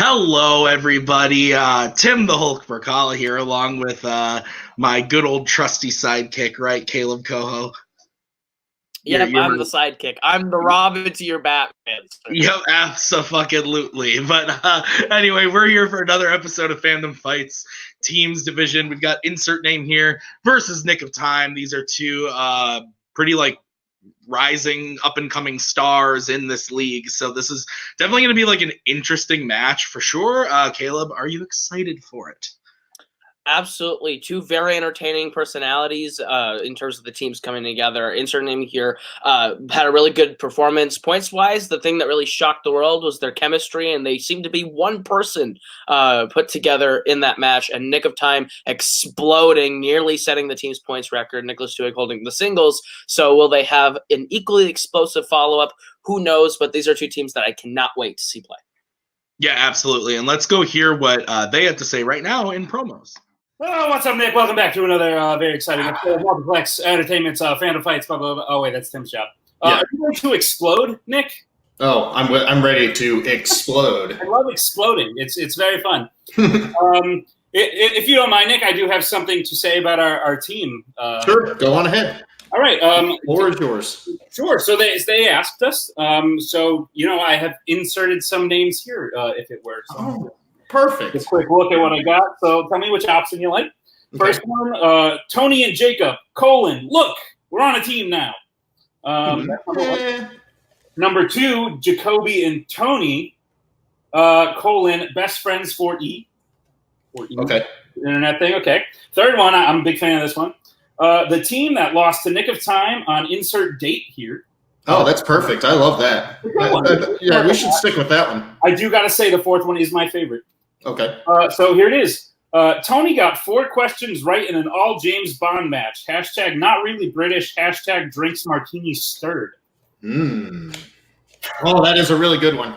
Hello, everybody. Tim the Hulk Brzakala here, along with my good old trusty sidekick, right, Kaleb Koho. Yep, I'm the sidekick. I'm the Robin to your Batman. Yep, abso-fucking-lutely. But anyway, we're here for another episode of Fandom Fights Teams Division. We've got insert name here versus Nick of Time. These are two pretty rising up and coming stars in this league, so this is definitely going to be an interesting match for sure. Kaleb, are you excited for it? Absolutely. Two very entertaining personalities in terms of the teams coming together. Insert name here had a really good performance. Points wise, the thing that really shocked the world was their chemistry, and they seemed to be one person put together in that match. And Nick of Time exploding, nearly setting the team's points record. Nicholas Twohig holding the singles. So will they have an equally explosive follow-up? Who knows? But these are two teams that I cannot wait to see play. Yeah, absolutely. And let's go hear what they had to say right now in promos. Oh, what's up, Nick? Welcome back to another very exciting episode of Multiplex Entertainment's Fandom Fights. Blah, blah, blah. Oh, wait, that's Tim's job. Yeah. Are you going to explode, Nick? Oh, I'm ready to explode. I love exploding. It's very fun. If you don't mind, Nick, I do have something to say about our team. Sure, go on ahead. All right. Floor is yours. Sure. So they asked us. So, I have inserted some names here, if it works. Oh. Perfect. Just a quick look at what I got. So tell me which option you like. Okay. First one, Tony and Jacob, : look, we're on a team now. That's number one. Number two, Jacoby and Tony, : best friends for E. Okay. Internet thing, okay. Third one, I'm a big fan of this one. The team that lost to Nick of Time on insert date here. Oh, that's perfect. I love that. Yeah, we should stick with that one. I do got to say the fourth one is my favorite. Okay. So here it is. Tony got 4 questions right in an all James Bond match. # not really British. # drinks martini stirred. Oh, that is a really good one.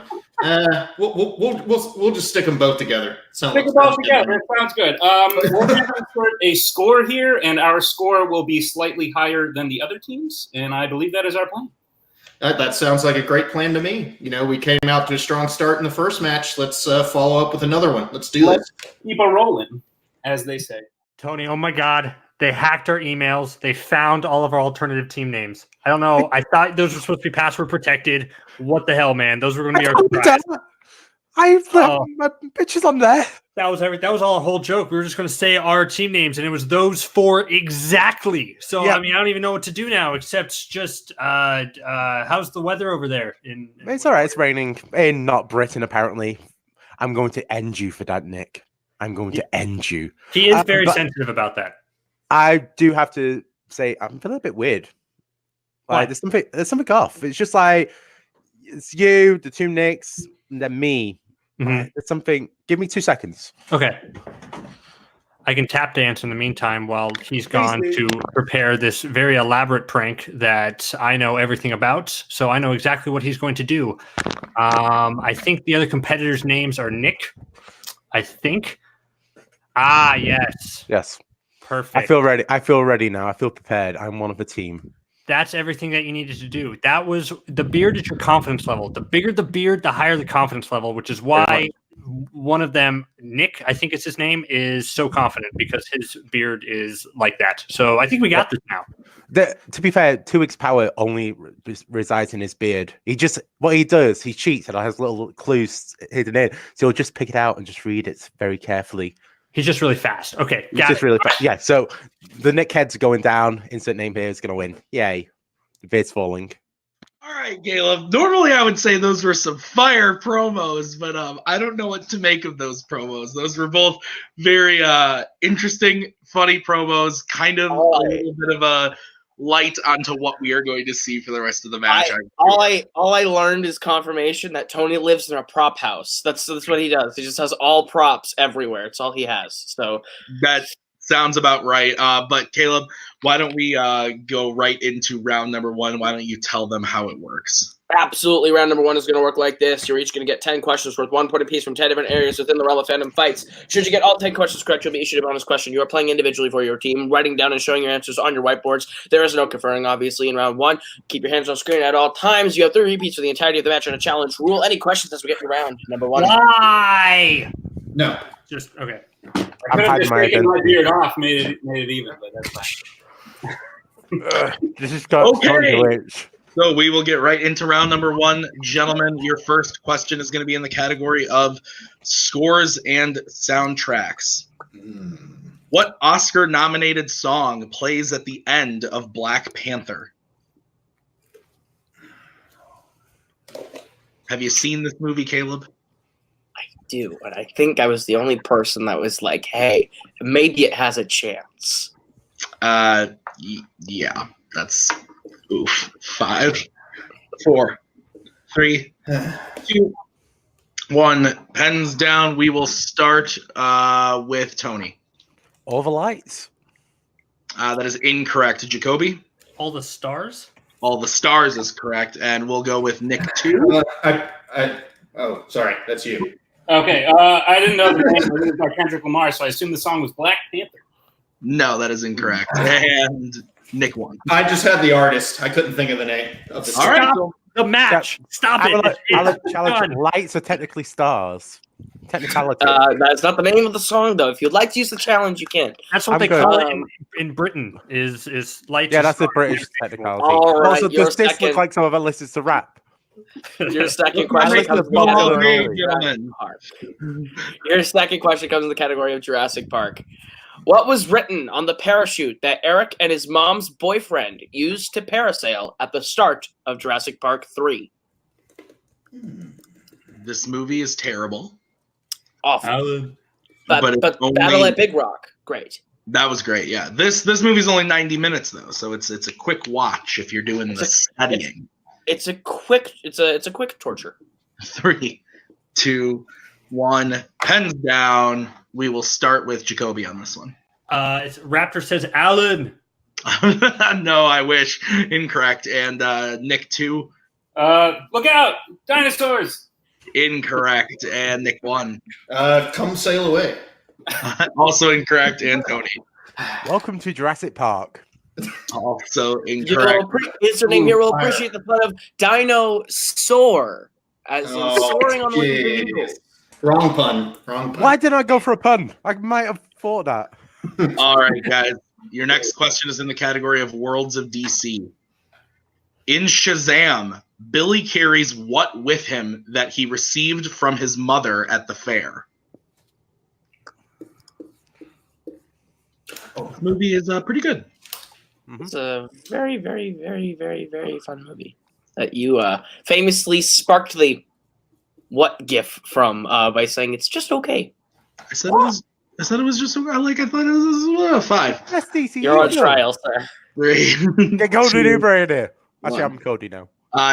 We'll just stick them both together. Stick them both together. That sounds good. We're going to insert a score here, and our score will be slightly higher than the other teams, and I believe that is our plan. That sounds like a great plan to me. We came out to a strong start in the first match. Let's follow up with another one. Let's do this. Keep a rolling, as they say. Tony, oh my God. They hacked our emails. They found all of our alternative team names. I don't know. I thought those were supposed to be password protected. What the hell, man? Those were going to be our surprise. I've left my pictures on there. That was all a whole joke. We were just going to say our team names, and it was those 4 exactly. So, yeah. I mean, I don't even know what to do now, except just how's the weather over there? It's all right. It's raining in not Britain, apparently. I'm going to end you for that, Nick. I'm going to end you. He is very sensitive about that. I do have to say I'm feeling a bit weird. There's something off. It's just it's you, the two Nicks, and then me. Mm-hmm. There's something. Give me 2 seconds. Okay. I can tap dance in the meantime while he's gone to prepare this very elaborate prank that I know everything about. So I know exactly what he's going to do. I think the other competitors' names are Nick. I think. Yes. Yes. Perfect. I feel ready. I feel ready now. I feel prepared. I'm one of the team. That's everything that you needed to do. That was the beard is your confidence level. The bigger the beard, the higher the confidence level, which is why one of them, Nick, I think it's his name, is so confident because his beard is like that. So I think we got this now. To be fair, Twohig's power only resides in his beard. What he does, he cheats and has little clues hidden in. So he'll just pick it out and just read it very carefully. He's just really fast. Okay. He's just really fast. Yeah. So the Nick heads are going down. Insert name here is going to win. Yay. The beard's falling. All right, Kaleb. Normally I would say those were some fire promos, but I don't know what to make of those promos. Those were both very interesting, funny promos, kind of a little bit of a light onto what we are going to see for the rest of the match. All I learned is confirmation that Tony lives in a prop house. That's what he does. He just has all props everywhere. It's all he has. So that Sounds about right. But Kaleb, why don't we go right into round number 1? Why don't you tell them how it works? Absolutely. Round number 1 is going to work like this. You're each going to get 10 questions worth 1 point apiece from 10 different areas within the realm of Fandom Fights. Should you get all 10 questions correct, you'll be issued a bonus question. You are playing individually for your team, writing down and showing your answers on your whiteboards. There is no conferring, obviously, in round 1. Keep your hands on screen at all times. You have 3 repeats for the entirety of the match and a challenge rule. Any questions as we get to round number 1? Why? No. Just okay. I could have just taken my beard off, made it even, but that's fine. This is got Okay. So we will get right into round number 1. Gentlemen, your first question is going to be in the category of scores and soundtracks. What Oscar-nominated song plays at the end of Black Panther? Have you seen this movie, Kaleb? Do, and I think I was the only person that was like, hey, maybe it has a chance. Yeah, that's oof. 5, 4, 3, 2, 1. Pens down. We will start with Tony. All the lights. That is incorrect. Jacoby? All the stars? All the stars is correct, and we'll go with Nick 2. Oh, sorry, that's you. Okay, I didn't know the name. It was by Kendrick Lamar, so I assumed the song was Black Panther. No, that is incorrect. And Nick 1. I just had the artist. I couldn't think of the name of the All right. The match. Stop it. Challenge. Lights are technically stars. Technicality. That's not the name of the song, though. If you'd like to use the challenge, you can. That's what I'm they good. call it in Britain. Is lights? Yeah, are that's the stars. British technicality. All right, Also, your does this second- look like some of our listens to rap? Your second I'm question listening comes to in the Bob category Dylan. of Jurassic Park. Your second question comes in the category of Jurassic Park. What was written on the parachute that Eric and his mom's boyfriend used to parasail at the start of Jurassic Park 3? This movie is terrible. Awful. But But it's only- Battle at Big Rock, great. That was great. Yeah, this movie's only 90 minutes though, so it's a quick watch if you're doing the studying. It's a quick torture. 3, 2, 1. Pens down. We will start with Jacoby on this one. It's Raptor says Alan. No, I wish. Incorrect. And Nick 2. Look out! Dinosaurs! Incorrect. And Nick 1. Come sail away. Also incorrect. And Tony. Welcome to Jurassic Park. Also incorrect. His name here will appreciate the fun of dinosaur, as in soaring on the wings of eagles. Wrong pun. Why didn't I go for a pun? I might have thought that. All right, guys. Your next question is in the category of Worlds of DC. In Shazam, Billy carries what with him that he received from his mother at the fair? This movie is pretty good. It's a very, very, very, very, very fun movie that you famously sparked the what gif from by saying it's just okay. I said it was just like I thought it was 5. That's DC. You're on trial, sir. 3. Get Cody 2, Newberry in here. Actually, 1. I'm Cody now.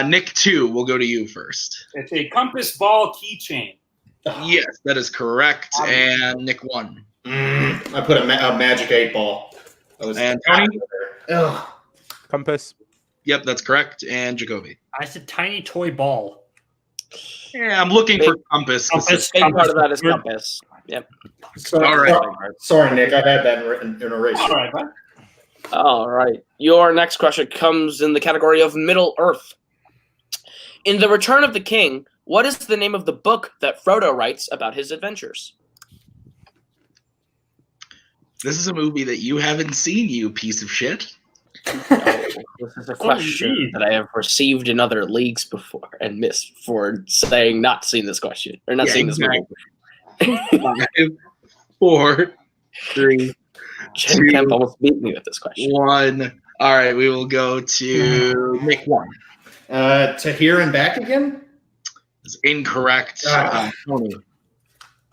Nick 2, we'll go to you first. It's a compass ball keychain. Yes, that is correct. And Nick 1. I put a Magic 8 ball. And Tony? Ugh. Compass. Yep, that's correct. And Jacoby. I said tiny toy ball. Yeah, I'm looking for compass. Compass. Big part of that is compass. Yep. All right. Sorry, Nick. I had that in a race. All right, bud. All right. Your next question comes in the category of Middle Earth. In The Return of the King, what is the name of the book that Frodo writes about his adventures? This is a movie that you haven't seen, you piece of shit. This is a question that I have received in other leagues before and missed for saying not seeing this question or not seeing this movie. 5, 4, 3, Jen Kemp almost beat me with this question. 1. All right, we will go to Nick 1. To here and back again? It's incorrect. Tony.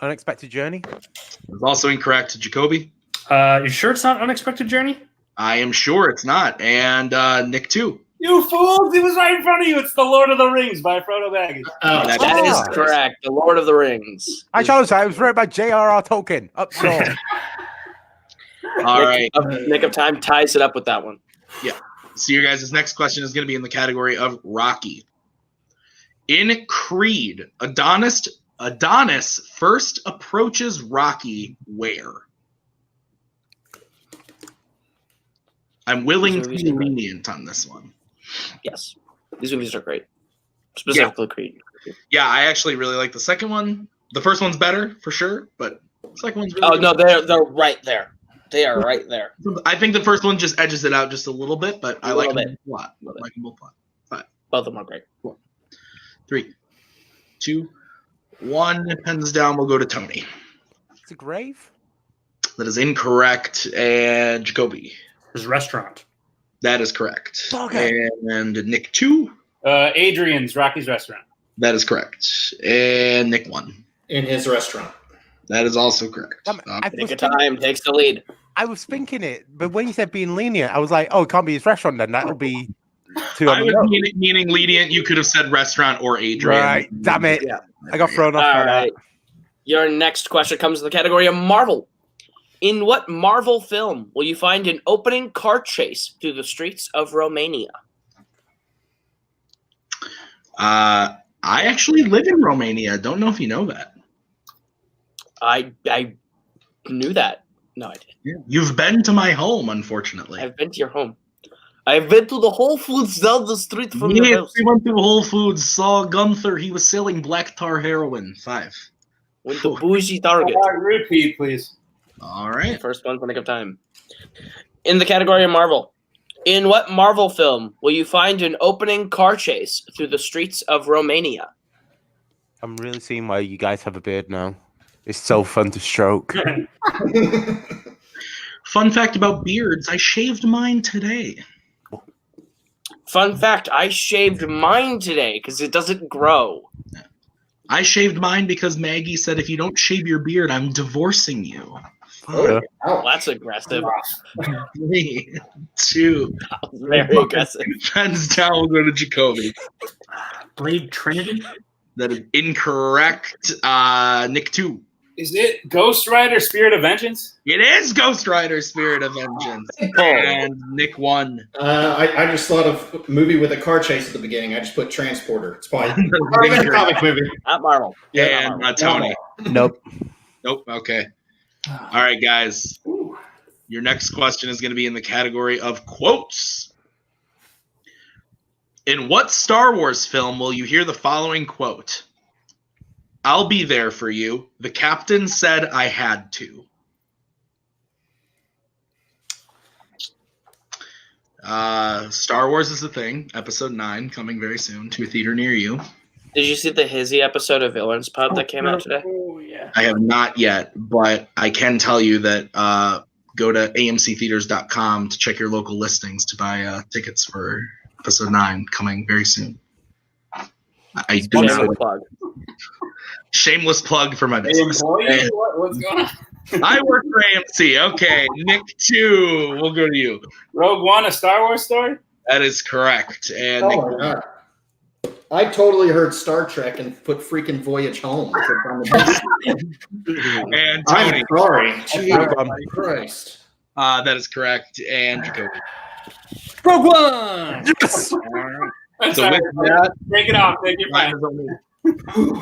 Unexpected Journey. It's also incorrect. Jacoby. You sure it's not Unexpected Journey? I am sure it's not. And Nick 2. You fools! It was right in front of you. It's The Lord of the Rings by Frodo Baggins. That is correct. The Lord of the Rings. I challenge that. It was written by J.R.R. Tolkien. Up north. All right. Nick of Time ties it up with that one. Yeah. So your guys' next question is going to be in the category of Rocky. In Creed, Adonis first approaches Rocky where? I'm willing to be lenient on this one. Yes. These movies are great. Specifically Creed. Yeah, I actually really like the second one. The first one's better, for sure, but the second one's really good. No, they're right there. They are right there. I think the first one just edges it out just a little bit, but I like them a lot. I like them both a lot. 5. Both of them are great. 4, 3, 2, 1. Pens down. We'll go to Tony. It's a grave? That is incorrect. And Jacoby. His restaurant. That is correct. Okay. And Nick 2. Adrian's Rocky's Restaurant. That is correct. And Nick 1. In his restaurant. That is also correct. Nick of Time takes the lead. I was thinking it, but when you said being lenient, I was like, oh, it can't be his restaurant then. That'll be too I was meaning lenient. You could have said restaurant or Adrian. Right. Damn it. Yeah. I got thrown off. All right. Your next question comes in the category of Marvel. In what Marvel film will you find an opening car chase through the streets of Romania? I actually live in Romania. Don't know if you know that. I knew that. No, I didn't. Yeah. You've been to my home, unfortunately. I've been to your home. I've been to the Whole Foods down the street from your house. We went to Whole Foods, saw Gunther. He was selling black tar heroin. 5. Went to bougie Target. Repeat, please. All right. First one for Nick of Time. In the category of Marvel. In what Marvel film will you find an opening car chase through the streets of Romania? I'm really seeing why you guys have a beard now. It's so fun to stroke. Fun fact about beards, I shaved mine today. Fun fact, I shaved mine today because it doesn't grow. I shaved mine because Maggie said, if you don't shave your beard, I'm divorcing you. Well, that's aggressive. 3, 2. Very aggressive. Hands down, we'll go to Jacoby. Blade Trinity? That is incorrect. Nick 2. Is it Ghost Rider Spirit of Vengeance? It is Ghost Rider Spirit of Vengeance. And Nick 1. I just thought of a movie with a car chase at the beginning. I just put Transporter. It's fine. Comic movie. Not Marvel. Yeah, and Tony. Nope. Nope. Okay. All right, guys. Your next question is going to be in the category of quotes. In what Star Wars film will you hear the following quote? I'll be there for you. The captain said I had to. Star Wars is a thing. Episode 9 coming very soon to a theater near you. Did you see the Hizzy episode of Villains Pod that came out today? Oh, yeah. I have not yet, but I can tell you that go to amctheaters.com to check your local listings to buy tickets for episode 9 coming very soon. I do not plug. Shameless plug for my business. What's going on? I work for AMC. Okay, Nick 2, we'll go to you. Rogue One, a Star Wars story? That is correct. And Nick, my God. I totally heard Star Trek and put freaking Voyage Home. and Tony. I'm sorry. Jesus Christ. That is correct. And Jacoby. Rogue One! Yes! So with that, take it off. Take your time.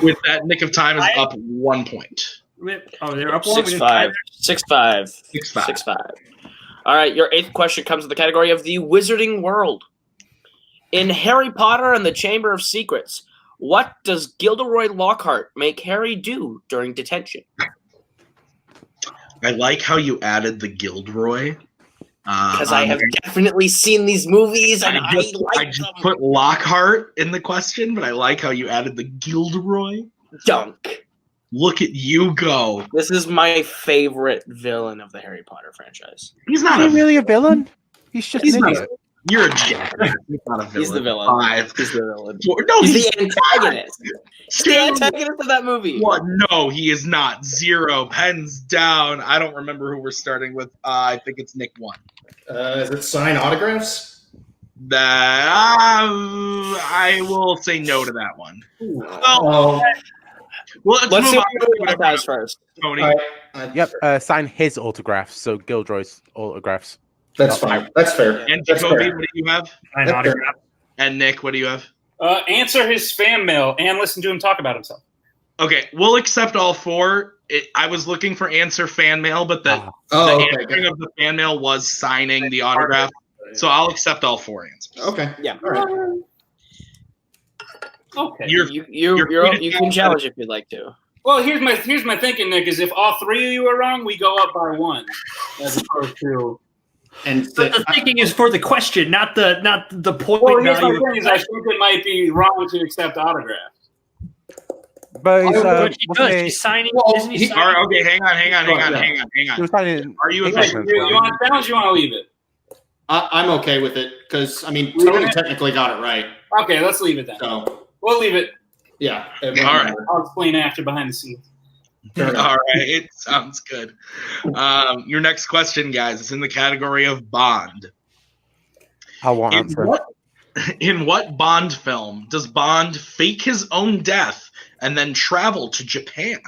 With that, Nick of Time is up 1 point. Oh, they're up 6-5. 6-5. 6-5. All right, your 8th question comes in the category of the Wizarding World. In Harry Potter and the Chamber of Secrets, what does Gilderoy Lockhart make Harry do during detention? I like how you added the Gilderoy. Because I have definitely seen these movies and I just them. Put Lockhart in the question, but I like how you added the Gilderoy. Dunk. Look at you go. This is my favorite villain of the Harry Potter franchise. He's not really a villain. He's just an idiot. You're a jackass. He's not a villain. He's the villain. 5. He's the villain. 4. No, he's the antagonist. He's the antagonist of that movie. What? No, he is not. 0. Pens down. I don't remember who we're starting with. I think it's Nick 1. Is it sign autographs? I will say no to that one. Oh. Well, Let's see move what on. guys first. Tony. All right. Yep, sign his autographs, so Gilderoy's autographs. That's fine. That's fair. And That's Jacoby, fair. what do you have? Sign That's fair. autograph. And Nick, what do you have? Answer his spam mail and listen to him talk about himself. Okay, we'll accept all four. I was looking for answer fan mail, but the answering of the fan mail was signing the autograph. So I'll accept all four answers. Okay. Yeah. All right. Okay. You can challenge if you'd like to. Well, here's my thinking, Nick. Is if all three of you are wrong, we go up by one, as opposed to. And But the thinking is for the question, not the point Well, here's my value. thing: is I think it might be wrong to accept autographs. But he's, But he does. He's signing. Well, isn't he he- signing? All right, okay, hang on. he was signing. Are you Wait, official? you want to challenge? You want to leave it? I'm okay with it because Leave Tony it? technically got it right. Okay, let's leave it then. So We'll leave it. yeah. All right. I'll explain after behind the scenes. Fair enough. All right, sounds good. Your next question, guys, is in the category of Bond. I want In answer. in what Bond film does Bond fake his own death and then travel to Japan?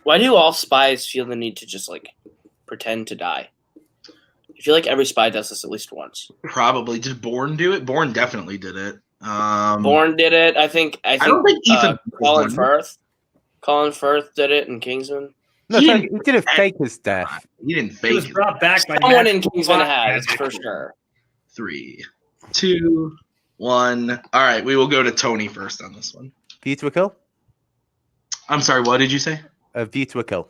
Why do all spies feel the need to just like pretend to die? I feel like every spy does this at least once. Probably. Did Bourne do it? Bourne definitely did it. Bourne did it. I think don't think Ethan Colin did. Firth. Colin Firth did it in Kingsman. No, He so didn't- he didn't fake his death. He didn't He fake was it. brought back by Someone Matt- in Kingsman has for sure. 3, 2, 1. All right, we will go to Tony first on this one. View to a kill. I'm sorry, what did you say? A view to a kill.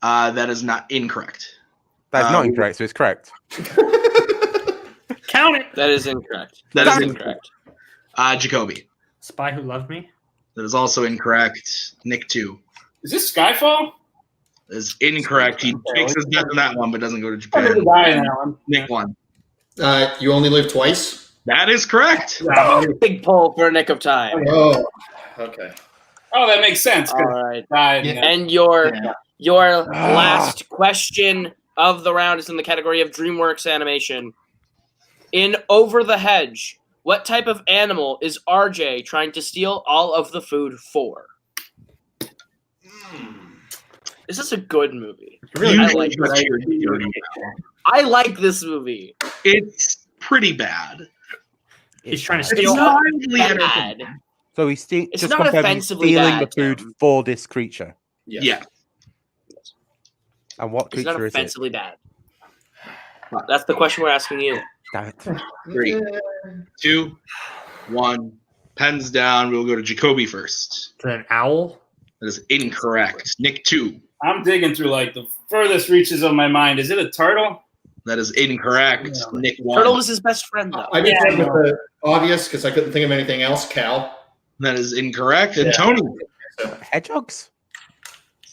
That is not incorrect. That's not incorrect, so it's correct. Count it. That is incorrect. That is That's incorrect. Jacoby. Spy Who Loved Me. That is also incorrect. Nick 2 Is this Skyfall? is incorrect. He fakes his death in that one, but doesn't go to I'm Japan. gonna die in that one. Nick 1. You only live twice. That is correct. Big pull for a nick of time. Oh. Okay. Oh, that makes sense. 'cause All right. died. Yeah. And your Yeah. last question of the round is in the category of DreamWorks animation. In Over the Hedge, what type of animal is RJ trying to steal all of the food for? This is a good movie. Really, I like that's this. your dirty. I like this movie. It's pretty bad. He's trying to It's steal. not Mildly entertaining. bad. So he's It's just not confirmed he's offensively stealing bad, the food Tim. for this creature. Yes. Yeah. And what It's not creature is it? offensively bad. That's the question we're asking you. Damn it. 3, 2, 1. Pens down. We'll go to Jacoby first. Is that an owl? That is incorrect. Nick 2. I'm digging through like the furthest reaches of my mind. Is it a turtle? That is incorrect. Yeah. Nick 1. Turtle was his best friend, though. I just Yeah. went with the obvious because I couldn't think of anything else. Cal. That is incorrect. And Yeah. Tony. Hedgehogs?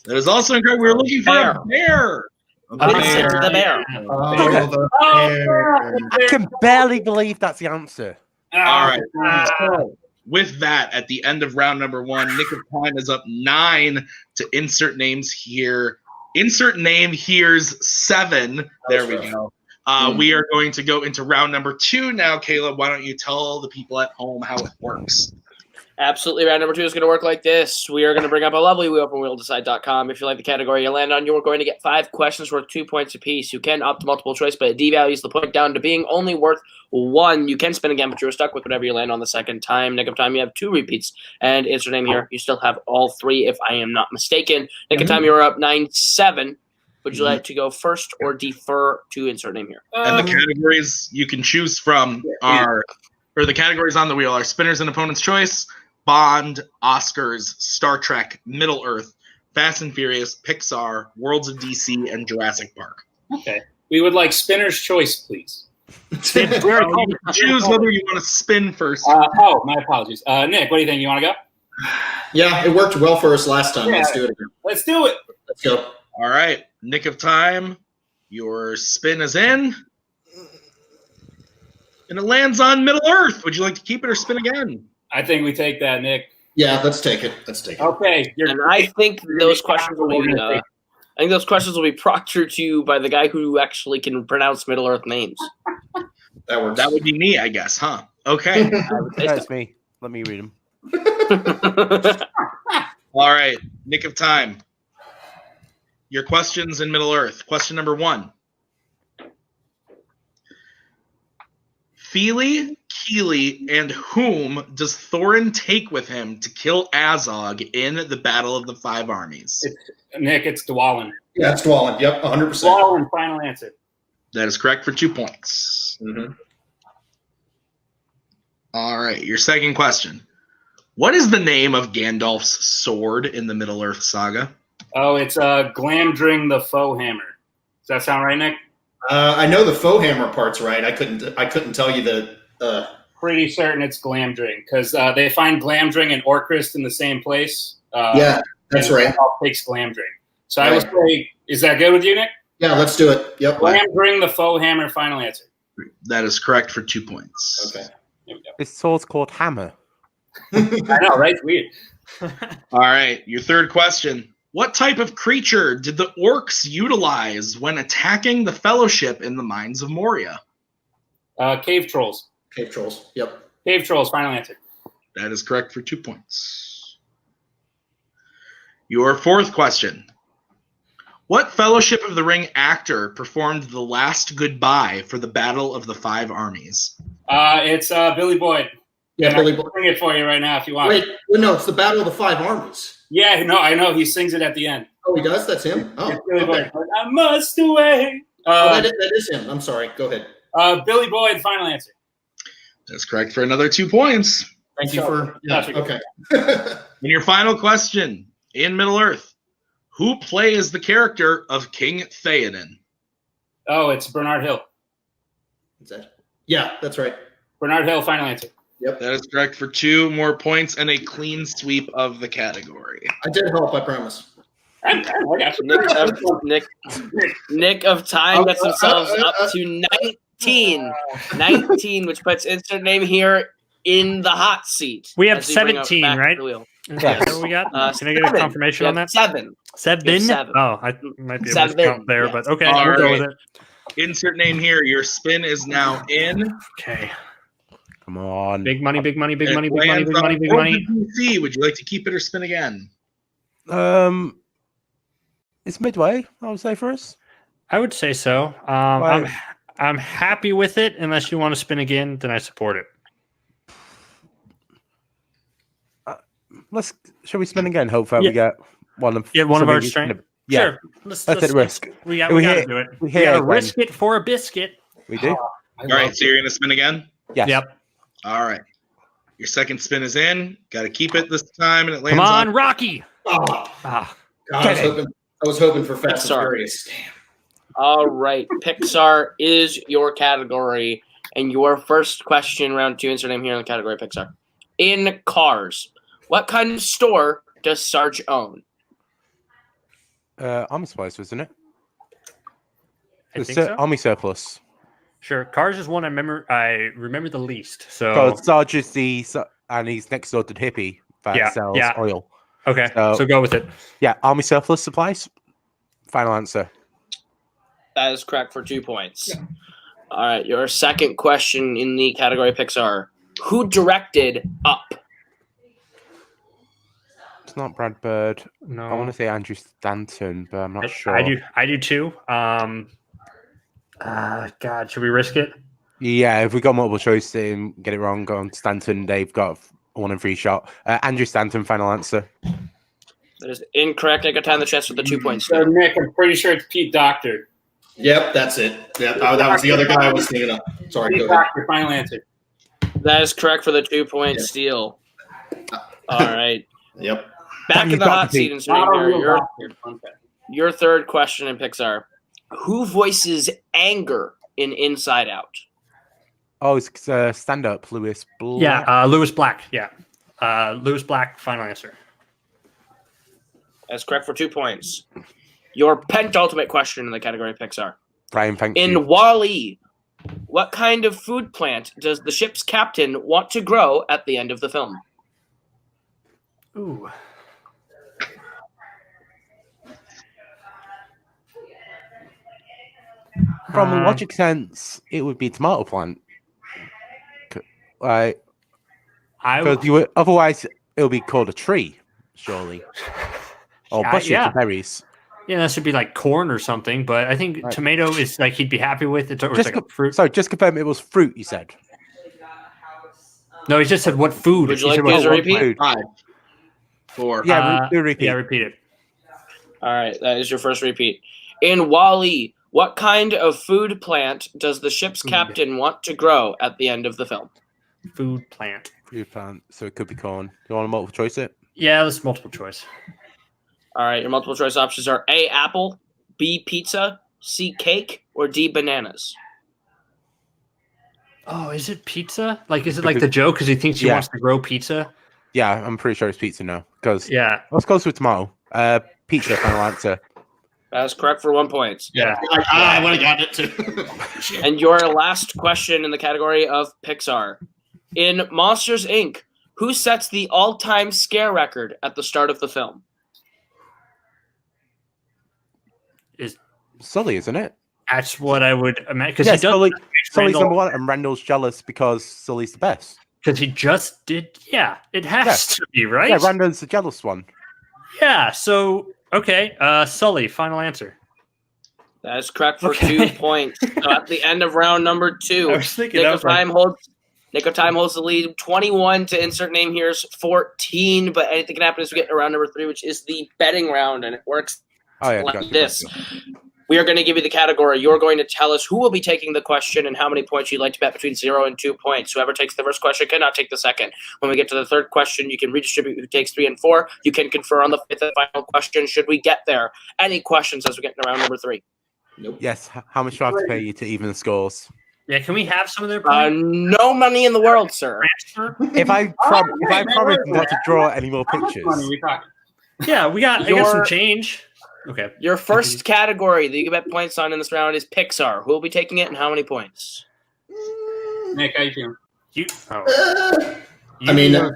That is also incorrect. We were looking for a bear. Vincent the bear. Oh, the I can barely believe that's the answer. All right. Ah. With that, at the end of round number 1, Nick of Time is up 9 to insert names here. Insert name here's 7. There we go. We are going to go into round number 2 now. Caleb, why don't you tell the people at home how it works? Absolutely. Round number 2 is going to work like this. We are going to bring up a lovely wheel from wheeldecide.com. If you like the category you land on, you are going to get 5 questions worth 2 points apiece. You can opt to multiple choice, but it devalues the point down to being only worth 1. You can spin again, but you're stuck with whatever you land on the second time. Nick of Time, you have 2 repeats. And insert name here, you still have all 3, if I am not mistaken. Nick of Time, you're up 9-7. Would you like to go first or defer to insert name here? And the categories you can choose from the categories on the wheel are Spinners and Opponent's Choice, Bond, Oscars, Star Trek, Middle Earth, Fast and Furious, Pixar, Worlds of DC, and Jurassic Park. Okay. We would like spinner's choice, please. You can choose whether you want to spin first. My apologies. Nick, what do you think? You want to go? Yeah, it worked well for us last time. Yeah. Let's do it again. Let's do it. Let's go. All right, Nick of Time, your spin is in. And it lands on Middle Earth. Would you like to keep it or spin again? I think we take that, Nick. Yeah, let's take it. Let's take it. Okay. And I think those questions will be proctored to you by the guy who actually can pronounce Middle Earth names. That works. That would be me, I guess, huh? Okay. I would say so. That's me. Let me read them. All right, Nick of Time. Your questions in Middle-earth. Question number 1. Feely, Keely, and whom does Thorin take with him to kill Azog in the Battle of the Five Armies? Nick, it's Dwalin. Yeah, it's Dwalin. Yep, 100%. Dwalin, final answer. That is correct for 2 points. Mm-hmm. All right, your second question. What is the name of Gandalf's sword in the Middle-earth saga? Oh, it's Glamdring the Foehammer. Does that sound right, Nick? I know the Foehammer part's right. I couldn't tell you the. Pretty certain it's Glamdring because they find Glamdring and Orcrist in the same place. Yeah, that's right. Gandalf takes Glamdring. So I would say, is that good with you, Nick? Yeah, let's do it. Yep. Glamdring the Foehammer, final answer. That is correct for 2 points. Okay. This sword's called Hammer. I know, right? It's weird. All right, your third question. What type of creature did the orcs utilize when attacking the Fellowship in the Mines of Moria? Cave trolls. Cave trolls. Yep. Cave trolls, final answer. That is correct for 2 points. Your fourth question. What Fellowship of the Ring actor performed the last goodbye for the Battle of the Five Armies? It's Billy Boyd. Yeah, Billy Boyd. I'll bring it for you right now if you want. Wait, no, it's the Battle of the Five Armies. Yeah, no, I know. He sings it at the end. Oh, he does? That's him? Oh, It's Billy okay. Boyd. I must away. That is him. I'm sorry. Go ahead. Billy Boyd, final answer. That's correct for another 2 points. Thank you for. Yeah, okay. And your final question. In Middle-earth, who plays the character of King Theoden? Oh, it's Bernard Hill. Is that? Yeah, that's right. Bernard Hill, final answer. Yep. That is correct for 2 more points and a clean sweep of the category. I did help, I promise. I got you. Nick of Time gets themselves up to 19, which puts insert name here in the hot seat. We have as bring up 17, back right? the wheel. Is that what we got? Can I get a 7. confirmation on that? 7. Seven? Seven. Oh, I might be able to 7, count there, yeah. but okay, All we'll go right. with it. Insert name here. Your spin is now in. Okay. Come on. Big money, big money, big It money, big money, lands big on money, big World money. of DC. Would you like to keep it or spin again? It's midway, I would say, for us. I would say so. I'm happy with it. Unless you want to spin again, then I support it. Shall we spin again? Hopefully, we get one of our strength. Yeah, Sure. Let's take the risk. We gotta do it. We hit gotta it, risk it for a biscuit. We do. All right, so you're going to spin again? Yes. Yep. All right. Your second spin is in. Got to keep it this time, and it lands Come on, Rocky. Oh, Ah, God, I was hoping for Fast and Pixar. Furious. Damn. All right. Pixar is your category. And your first question, round 2, insert name here in the category Pixar. In cars, what kind of store does Sarge own? Army supplies, wasn't it? I think so. Army surplus. Sure. Cars is one I remember the least. So So Sarge is and he's next door to Hippie that sells oil. okay. So go with it. Yeah, Army surplus supplies. Final answer. That is correct for 2 points. Yeah. All right. Your second question in the category Pixar. Who directed Up? It's not Brad Bird. No. I want to say Andrew Stanton, but I'm not sure. I do too. God, should we risk it? Yeah, if we got multiple choice and get it wrong on Stanton, they've got a 1 in 3 shot. Andrew Stanton, final answer. That is incorrect. I got time the chest for the 2 points. So, Nick, I'm pretty sure it's Pete Doctor. Yep, that's it. Yep, that was the other guy I was thinking of. Sorry, Pete go ahead. Doctor, final answer. That is correct for the 2 point steal. All right. Yep. Back in the hot seat and Okay. your third question in Pixar. Who voices anger in Inside Out? Oh, it's stand-up, Lewis Black. Yeah, Lewis Black. Yeah. Lewis Black, final answer. That's correct for 2 points. Your penultimate question in the category Pixar. Brian, thank you. In Wall-E, what kind of food plant does the ship's captain want to grow at the end of the film? Ooh. From a logic sense, it would be tomato plant. Like, Because otherwise it'll be called a tree, surely. Or bushes of berries. Yeah, that should be like corn or something. But I think tomato is like he'd be happy with it. It's like a fruit. Sorry, just confirm it was fruit. You said. No, he just said what food. Would you like me to repeat? 5, 4. Yeah, repeat. Yeah, repeat it. All right, that is your first repeat. In WALL-E, what kind of food plant does the ship's captain want to grow at the end of the film? Food plant. Food plant. So it could be corn. You want to multiple choice it? Yeah, let's multiple choice. All right, your multiple choice options are A, apple, B, pizza, C, cake, or D, bananas. Oh, is it pizza? Like, is it like the joke because he thinks he wants to grow pizza? Yeah, I'm pretty sure it's pizza now. Because let's go with tomato. Pizza, final answer. That's correct for 1 point. Yeah, I would have gotten it too. And your last question in the category of Pixar. In Monsters, Inc., who sets the all-time scare record at the start of the film? Is Sully, isn't it? That's what I would imagine. Because Sully's number one, and Randall's jealous because Sully's the best. Because he just did. Yeah, it has to be, right? Yeah, Randall's the jealous one. Yeah, so, okay. Sully, final answer. That is correct for 2 points. So at the end of round number 2, I was thinking Nick of Time holds the lead 21 to insert name here's 14, but anything can happen as we get to round number 3, which is the betting round, and it works like this. We are going to give you the category. You're going to tell us who will be taking the question and how many points you'd like to bet between 0 and 2 points. Whoever takes the first question cannot take the second. When we get to the third question, you can redistribute who takes 3 and 4. You can confer on the fifth and final question should we get there. Any questions as we get into round number 3? Nope. Yes. How much do I have to pay you to even the scores? Yeah, can we have some of their points? No money in the world, sir. If I promise not to draw any more pictures. Yeah, I got some change. Okay. Your first category that you can bet points on in this round is Pixar. Who will be taking it and how many points? Nick, how you feeling? I mean, I know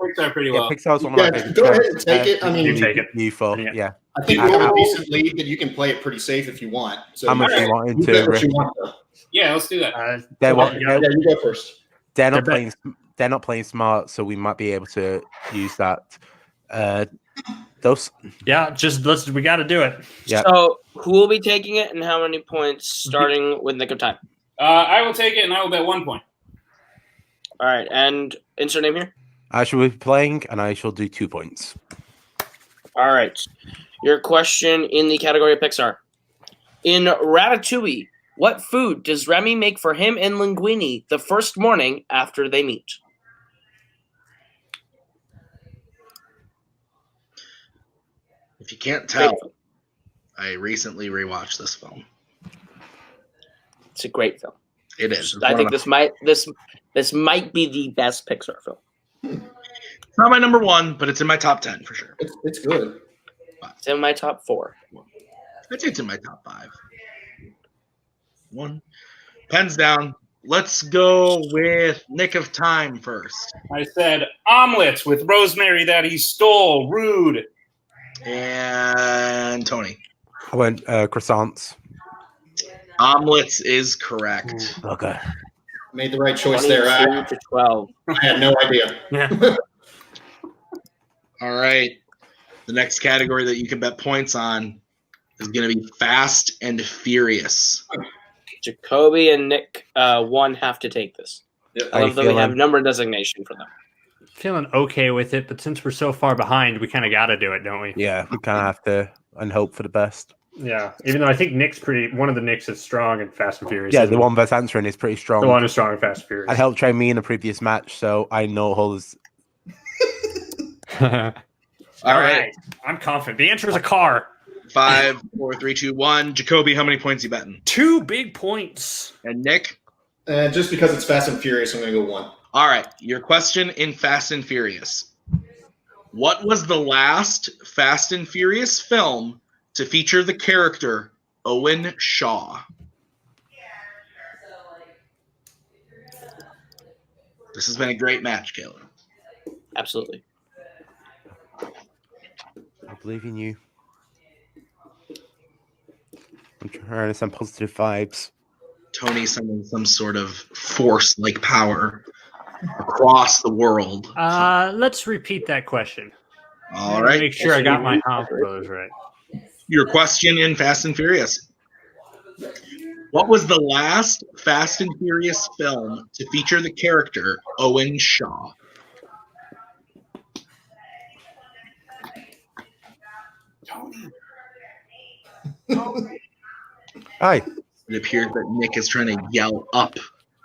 Pixar pretty well. Pixar's one of my favorite. Go ahead and take it. I mean, you take it. Yeah. I think we have a decent lead that you can play it pretty safe if you want. So How much you want you bet what you want, though. Yeah, let's do that. Yeah, you go first. They're not playing smart, so we might be able to use that. We got to do it. Yeah. So who will be taking it and how many points starting with Nick of Time? I will take it and I will bet 1 point. All right, and insert name here. I shall be playing and I shall do 2 points. All right. Your question in the category of Pixar. In Ratatouille, what food does Remy make for him and Linguini the first morning after they meet? If you can't tell, I recently rewatched this film. It's a great film. It is. I think this might be the best Pixar film. It's not my number 1, but it's in my top 10 for sure. It's good. It's in my top 4. I'd say it's in my top 5. 1. Pens down. Let's go with Nick of Time first. I said omelets with rosemary that he stole. Rude. And Tony. I went croissants. Omelets is correct. Okay. Made the right choice there. 22 to 12. I had no idea. Yeah. All right. The next category that you can bet points on is going to be Fast and Furious. Jacoby and Nick one have to take this. Yep. I love that we have number designation for them. Feeling okay with it, but since we're so far behind, we kind of got to do it, don't we? Yeah, we kind of have to and hope for the best. Yeah, even though I think one of the Nicks is strong in Fast and Furious. Yeah, the one that's answering is pretty strong. The one is strong in Fast and Furious. I helped train me in a previous match, so I know Hull's. All right. I'm confident. The answer is a car. 5, 4, 3, 2, 1. Jacoby, how many points you betting? 2 big points. And Nick? Just because it's Fast and Furious, I'm going to go 1. All right. Your question in Fast and Furious. What was the last Fast and Furious film to feature the character Owen Shaw? This has been a great match, Caleb. Absolutely. I believe in you. I'm trying to send positive vibes. Tony summoned some sort of force-like power. across the world. Let's repeat that question. All right. Make sure I got my combos right. Your question in Fast and Furious. What was the last Fast and Furious film to feature the character Owen Shaw? Hi. It appears that Nick is trying to yell up.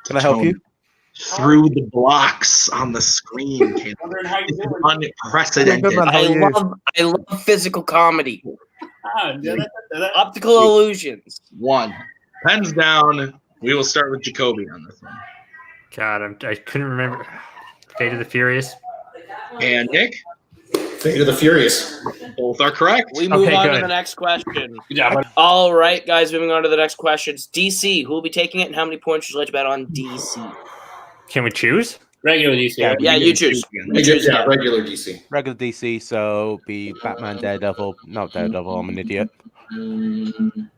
Can I help you? Through the blocks on the screen. Caleb. Wondering how you This is doing. unprecedented. Good man. How are you? I love physical comedy, Ah, optical illusions. 1. Pens down. We will start with Jacoby on this one. God, I couldn't remember. Fate of the Furious. And Nick, Fate of the Furious. both are correct. We move Okay, on to good. the next question. Good job, buddy. All right, guys, moving on to the next questions. DC, who will be taking it, and how many points would you like to bet on DC? Can we choose? Regular DC. Yeah, you choose. You choose. Yeah, regular DC. Regular DC, so be Batman, Daredevil. Not Daredevil, I'm an idiot. I mean,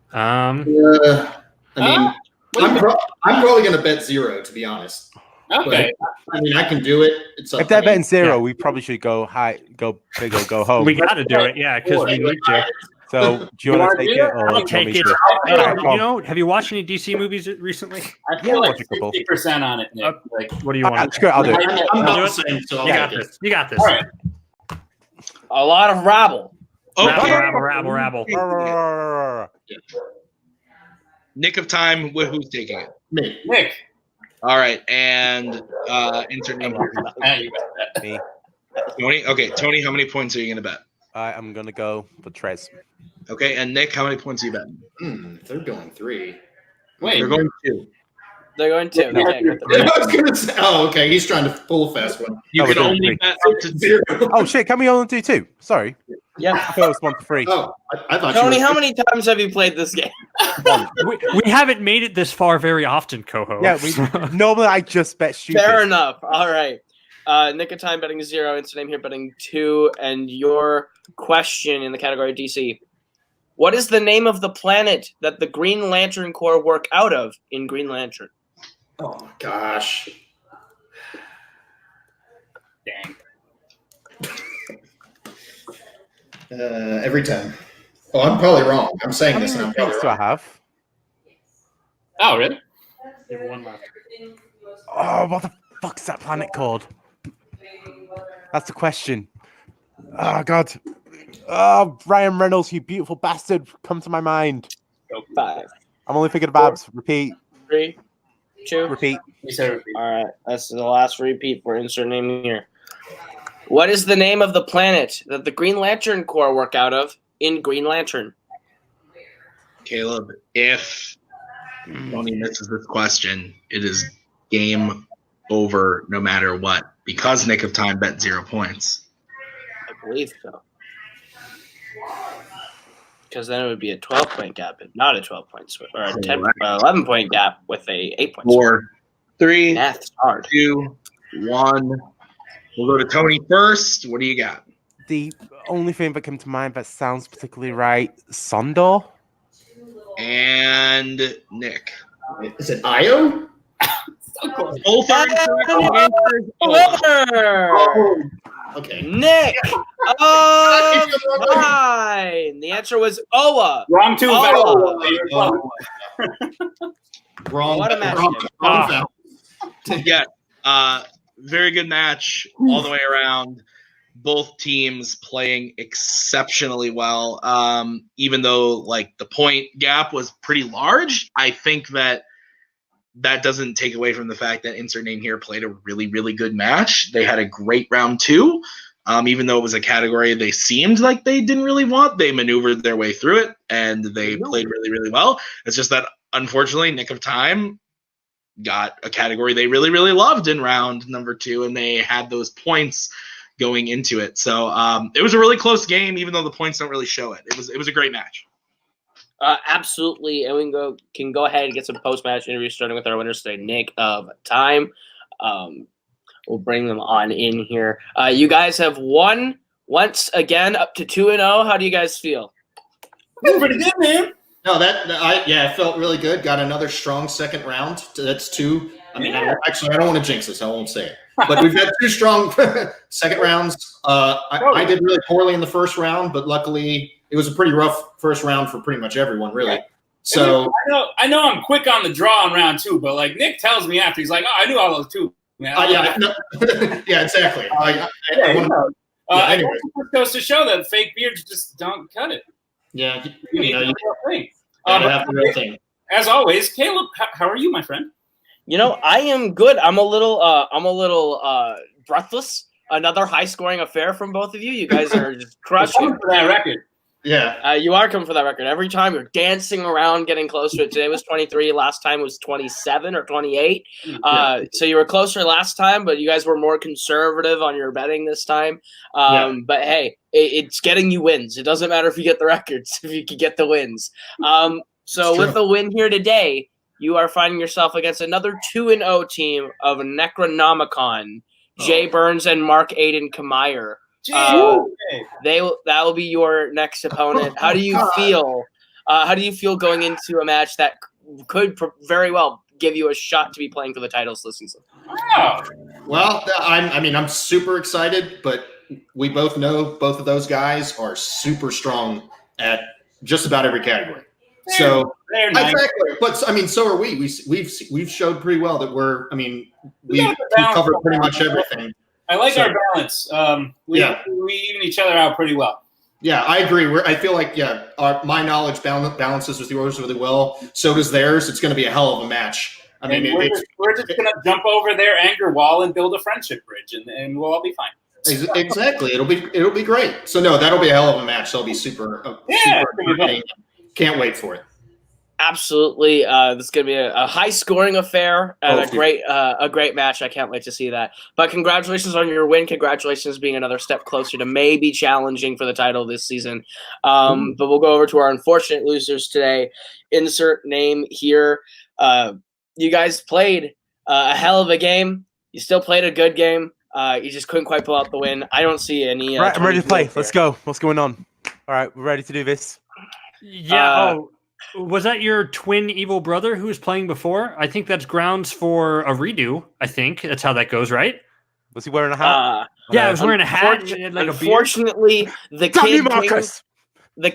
I'm probably going to bet 0, to be honest. Okay. I mean, I can do it. It's If they're betting 0, Yeah. we probably should go high, go big, or go home. We got to do it, yeah, because we need to. So, do you want to take it? Or I'll do you want take me it. to? Hey, Alright, you come on. know, have you watched any DC movies recently? I feel like watch a couple. 50% on it, Nick. Like, What do you want? Screw it, I'll do it. I'm Do not it. saying so. I'll You got take it. this. You got this. all right. A lot of rabble. Okay. Rabble. Nick of time. Who's taking it? Me. Nick. All right. And insert name here. Ah, you got that. Me. Tony. Okay, Tony, how many points are you going to bet? I'm going to go for Trez. Okay, and Nick, how many points are you betting? They're going 3. Wait. They're going 2. They're going to. No. Okay, I was going to say, oh, okay. He's trying to pull a fast one. You Oh, can we're doing only 3. bet up to 0. Oh, shit, can we only do 2? Sorry. Yeah. I thought it was 1 to 3. Oh, I thought Tony, you were how many times have you played this game? We haven't made it this far very often, Koho. Yeah, normally I just bet stupid. Fair enough. All right. Nick of time betting 0. Instant name here betting 2. And your question in the category DC. What is the name of the planet that the Green Lantern Corps work out of in Green Lantern? Oh, my gosh. Dang. Every time. Oh, I'm probably wrong. I'm saying How this and many I'm probably points do I wrong. have? Oh, really? One left. Oh, what the fuck's that planet called? That's the question. Oh, God. Oh, Ryan Reynolds, you beautiful bastard. Come to my mind. Go 5, I'm only thinking of Babs. Repeat. 3, 2. Repeat. You said repeat. All right. That's the last repeat for insert name here. What is the name of the planet that the Green Lantern Corps work out of in Green Lantern? Caleb, if Tony misses this question, it is game over no matter what. Because Nick of time bet 0 points. I believe so. Because then it would be a 12-point gap, but not a 12-point switch, or a 11-point gap with a 8-point switch. 4, 3, Math's hard. 2, 1. We'll go to Tony first. What do you got? The only thing that came to mind that sounds particularly right, Sondor? And Nick. Is it Io? Both are incorrect answers. Oh, okay. Nick! Oh, fine. The answer was Oa. Wrong two. Oh. Wrong. What a match. Wrong foul. Yeah, very good match all the way around. Both teams playing exceptionally well. Even though like the point gap was pretty large, I think that doesn't take away from the fact that insert name here played a really, really good match. They had a great round 2. Even though it was a category they seemed like they didn't really want, they maneuvered their way through it and they played really, really well. It's just that unfortunately Nick of Time got a category they really, really loved in round number 2, and they had those points going into it. So it was a really close game, even though the points don't really show it. It was a great match. Absolutely. And we can go ahead and get some post-match interviews starting with our winners today, Nick of Time. We'll bring them on in here. You guys have won once again, up to 2-0. How do you guys feel? Pretty good, man. No, I felt really good. Got another strong second round. That's 2 I mean, I don't want to jinx this. I won't say it. But we've got 2 strong second rounds. I did really poorly in the first round, but luckily it was a pretty rough first round for pretty much everyone, really. Yeah. So I know I'm quick on the draw on round 2, but like Nick tells me after, he's like, "Oh, I knew all those too." Yeah, exactly. Anyway, it goes to show that fake beards just don't cut it. Yeah, you need the real thing. Have the real thing. As always, Kaleb, how are you, my friend? I am good. I'm a little breathless. Another high-scoring affair from both of you. You guys are just crushing for that record. Yeah, you are coming for that record. Every time you're dancing around, getting close to it. Today was 23. Last time was 27 or 28. So you were closer last time, but you guys were more conservative on your betting this time. But hey, it's getting you wins. It doesn't matter if you get the records, if you can get the wins. So with the win here today, you are finding yourself against another 2-0 team of Necronomicon, Jay Burns and Mark Aiden Kamayer. That will be your next opponent. How do you feel? How do you feel going into a match that could very well give you a shot to be playing for the titles this season? Well, I'm super excited, but we both know both of those guys are super strong at just about every category. So exactly, but so are we. We've showed pretty well that we cover pretty much everything. I like our balance. We even each other out pretty well. Yeah, I agree. I feel like my knowledge balances with yours really well. So does theirs. It's going to be a hell of a match. We're just going to jump over their anger wall and build a friendship bridge, and we'll all be fine. Exactly. It'll be great. So no, that'll be a hell of a match. That'll be super exciting. Can't wait for it. Absolutely. This is going to be a high-scoring affair and a great match. I can't wait to see that. But congratulations on your win. Congratulations being another step closer to maybe challenging for the title this season. But we'll go over to our unfortunate losers today. Insert name here. You guys played a hell of a game. You still played a good game. You just couldn't quite pull out the win. I don't see any. Right, I'm ready to play. Let's go. What's going on? All right, we're ready to do this. Yeah. Was that your twin evil brother who was playing before? I think that's grounds for a redo. I think that's how that goes, right? Was he wearing a hat? Yeah, I was wearing a hat. Unfortunately, the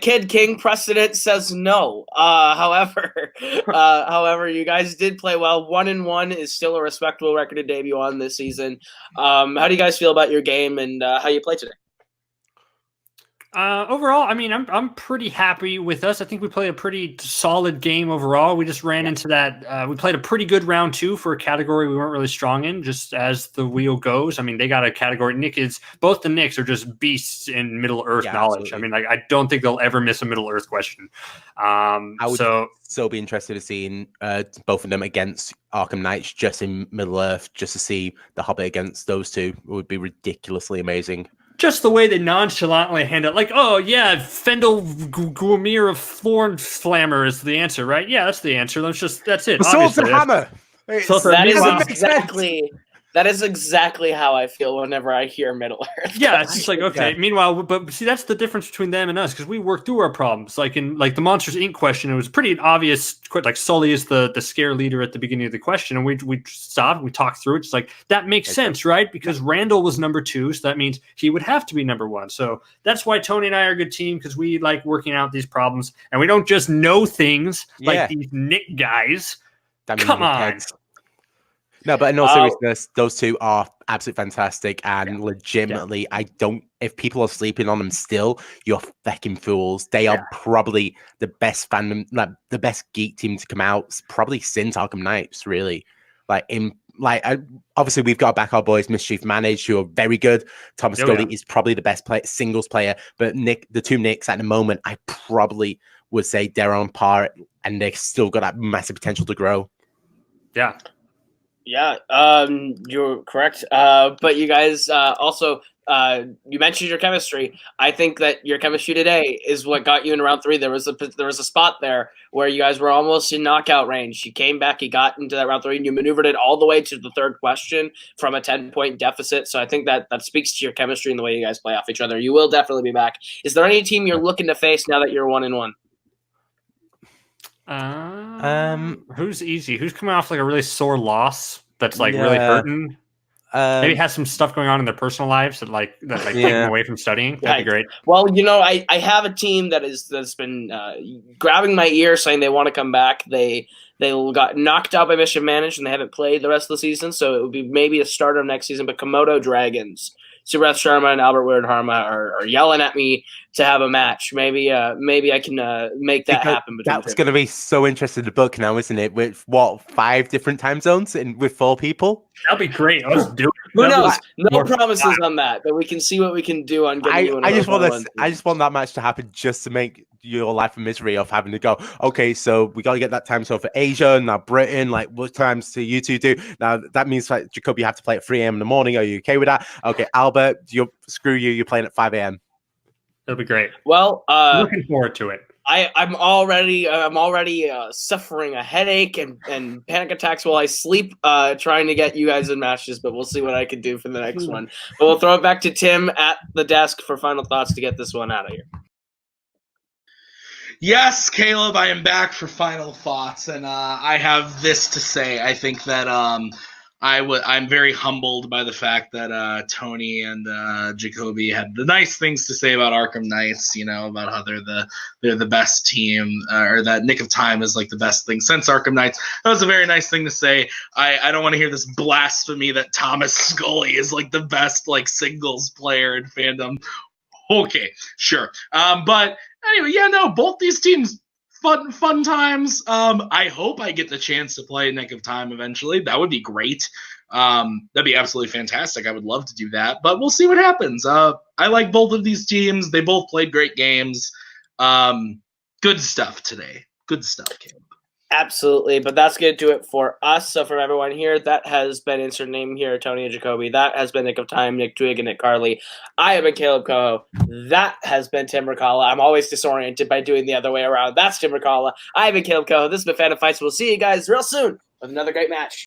Kid King precedent says no. However, you guys did play well. 1-1 is still a respectable record to debut on this season. How do you guys feel about your game and how you play today? Overall, I'm pretty happy with us. I think we played a pretty solid game overall. We just ran into that. We played a pretty good round 2 for a category we weren't really strong in, just as the wheel goes. They got a category. Both the Knicks are just beasts in Middle Earth knowledge. Absolutely. I don't think they'll ever miss a Middle Earth question. I would so be interested to see both of them against Arkham Knights just in Middle Earth, just to see the Hobbit against those two. It would be ridiculously amazing. Just the way they nonchalantly hand it, like, oh yeah, Fendel Guamir of Thorn Flammer is the answer, right? Yeah, that's the answer. That's it. Swords and hammer. That is exactly how I feel whenever I hear Middle Earth. Yeah, it's just like, okay. Yeah. Meanwhile, but see, that's the difference between them and us, because we work through our problems. Like in the Monsters Inc. question, it was pretty obvious. Like Sully is the scare leader at the beginning of the question, and we stopped, we talked through it. It's like that makes sense, right? Because Randall was number 2, so that means he would have to be number 1. So that's why Tony and I are a good team, because we like working out these problems, and we don't just know things like these Nick guys. Come on. No, but in all seriousness, those two are absolutely fantastic, and legitimately, if people are sleeping on them still, you're fucking fools. They are probably the best fandom, like the best geek team to come out, probably since Arkham Knights, really. Obviously, we've got back our boys, Mischief Managed, who are very good. Thomas Scully is probably the best singles player, but the two Knicks at the moment, I probably would say they're on par, and they've still got that massive potential to grow. Yeah. Yeah, you're correct. But you guys also, you mentioned your chemistry. I think that your chemistry today is what got you in round 3. There was a spot there where you guys were almost in knockout range. You came back, you got into that round 3, and you maneuvered it all the way to the 3rd question from a 10-point deficit. So I think that speaks to your chemistry and the way you guys play off each other. You will definitely be back. Is there any team you're looking to face now that you're 1-1? Who's easy? Who's coming off like a really sore loss? that's like really Yeah. hurting. Maybe has some stuff going on in their personal lives that take them away from studying. That'd be great. Well, I have a team that's been grabbing my ear saying they want to come back. They got knocked out by Mission Managed and they haven't played the rest of the season, so it would be maybe a start of next season. But Komodo Dragons, Subrath Sharma and Albert Weird Harma are yelling at me to have a match. Maybe I can make that happen. That's going to be so interesting to book now, isn't it? With 5 different time zones and with 4 people. That'll be great. Let's do it. Who knows? No promises on that, but we can see what we can do on getting you. I just want that match to happen just to make your life a misery of having to go. Okay, so we got to get that time zone for Asia now Britain. Like, what times do you two do? Now that means like Jacoby, you have to play at 3 a.m. in the morning. Are you okay with that? Okay, Albert, screw you. You're playing at 5 a.m. It'll be great. Well, looking forward to it. I'm already suffering a headache and panic attacks while I sleep, trying to get you guys in matches, but we'll see what I can do for the next one. But we'll throw it back to Tim at the desk for final thoughts to get this one out of here. Yes, Kaleb, I am back for final thoughts, and I have this to say. I think that I'm very humbled by the fact that Tony and Jacoby had the nice things to say about Arkham Knights, about how they're the best team, or that Nick of Time is like the best thing since Arkham Knights. That was a very nice thing to say. I don't want to hear this blasphemy that Thomas Scully is like the best like singles player in fandom. Okay, sure. But anyway, both these teams, fun times. I hope I get the chance to play Nick of Time eventually. That would be great. That'd be absolutely fantastic. I would love to do that, but we'll see what happens. I like both of these teams. They both played great games. Good stuff today. Good stuff, Caleb. Absolutely, but that's going to do it for us. So from everyone here, that has been insert name here, Tony and Jacoby. That has been Nick of Time, Nick Twohig, and Nick Carley. I have been Kaleb Koho. That has been Tim Brzakala. I'm always disoriented by doing the other way around. That's Tim Brzakala. I have been Kaleb Koho. This has been Fandom Fights. We'll see you guys real soon with another great match.